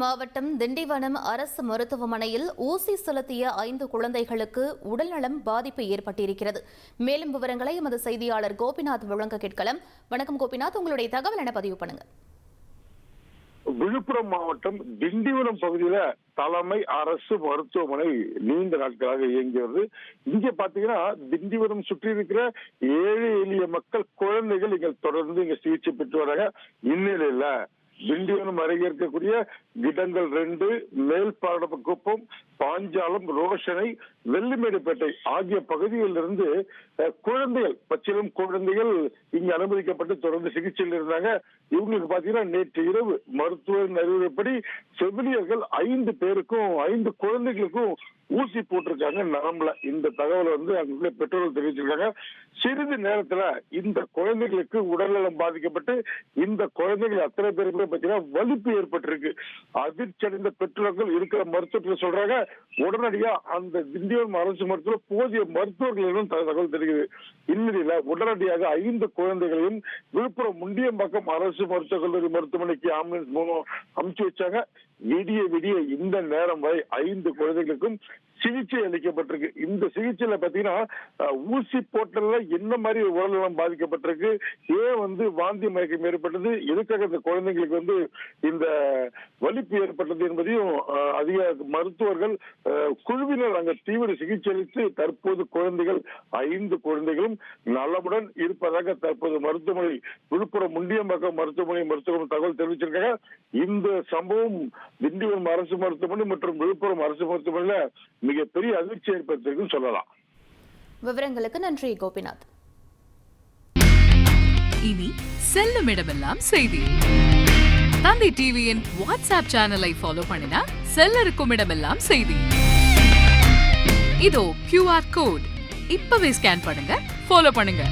மாவட்டம் திண்டிவனம் அரசு மருத்துவமனையில் ஊசி செலுத்திய 5 குழந்தைகளுக்கு உடல்நலம் பாதிப்பு ஏற்பட்டிருக்கிறது. மேலும் விவரங்களை எமது செய்தியாளர் கோபிநாத் வழங்க கேட்கலாம். வணக்கம் கோபிநாத், உங்களுடைய தகவல் என பதிவு பண்ணுங்க. விழுப்புரம் மாவட்டம் திண்டிவனம் பகுதியில தலைமை அரசு மருத்துவமனை நீண்ட நாட்களாக இயங்கி வருது. இங்க பாத்தீங்கன்னா திண்டிவனம் சுற்றி இருக்கிற ஏழை எளிய மக்கள் குழந்தைகள் இங்க தொடர்ந்து இங்க சிகிச்சை பெற்று வராங்க. இந்நிலையில திண்டிவனம் அருகே இருக்கக்கூடிய கிடங்கள் 2, மேல்பாடக்குப்பம், பாஞ்சாலம், ரோஷனை, வெள்ளிமேடுப்பேட்டை ஆகிய பகுதிகளில் இருந்து குழந்தைகள், பச்சிளம் குழந்தைகள் இங்க அனுமதிக்கப்பட்டு தொடர்ந்து சிகிச்சையில் இருந்தாங்க. இவங்களுக்கு பாத்தீங்கன்னா நேற்று இரவு மருத்துவரின் அறிவுரைப்படி செவிலியர்கள் 5 பேருக்கும் 5 குழந்தைகளுக்கும் ஊசி போட்டிருக்காங்க நரம்புல. இந்த தகவல் அங்குள்ள பெற்றோர்கள் தெரிவிச்சிருக்காங்க. சிறிது நேரத்துல இந்த குழந்தைகளுக்கு உடல்நலம் பாதிக்கப்பட்டு இந்த குழந்தைகள் அத்தனை பேருக்குமே பாத்தீங்கன்னா வலிப்பு ஏற்பட்டிருக்கு. அதிர்ச்சி அடைந்த பெற்றோர்கள் இருக்கிற மருத்துவர்கள் சொல்றாங்க, உடனடியா அந்த திண்டிவனம் அரசு மருத்துவ போதிய மருத்துவர்களிடம் தகவல் தெரியுது. இந்நிலையில உடனடியாக 5 குழந்தைகளையும் விழுப்புரம் முண்டியம்பாக்கம் அரசு மருத்துவக் கல்லூரி மருத்துவமனைக்கு ஆம்புலன்ஸ் மூலம் அனுப்பிச்சு வச்சாங்க. விடிய இந்த நேரம் வரை 5 குழந்தைகளுக்கும் சிகிச்சை அளிக்கப்பட்டிருக்கு. இந்த சிகிச்சையில பாத்தீங்கன்னா ஊசி போட்டல என்ன மாதிரி உடல்நலம் பாதிக்கப்பட்டிருக்கு, ஏன் வாந்தி மயக்கம் ஏற்பட்டது, எதுக்காக இந்த குழந்தைங்களுக்கு இந்த வலிப்பு ஏற்பட்டது என்பதையும் அதிக மருத்துவர்கள் குழுவினர் அங்க தீவிர சிகிச்சை அளித்து தற்போது 5 குழந்தைகளும் நலமுடன் இருப்பதாக தற்போது மருத்துவமனை விழுப்புரம் முண்டியம்பாக்கம் மருத்துவமனை தகவல் தெரிவிச்சிருக்காங்க. இந்த சம்பவம் திண்டிவனம் அரசு மருத்துவமனை மற்றும் விழுப்புரம் அரசு மருத்துவமனையில மிகப்பெரிய அதிர்ச்சி ஏற்படுத்திருக்கும் சொல்லலாம். விவரங்களுக்கு நன்றி கோபிநாத். இனி செல்லும் இடமெல்லாம் செய்தி. தந்தை டிவியின் வாட்ஸ்அப் சேனலை ஃபாலோ பண்ணினா செல்லருக்கும் இடமெல்லாம் செய்தி. இதோ QR கோட் இப்பவே ஸ்கேன் பண்ணுங்க, ஃபாலோ பண்ணுங்க.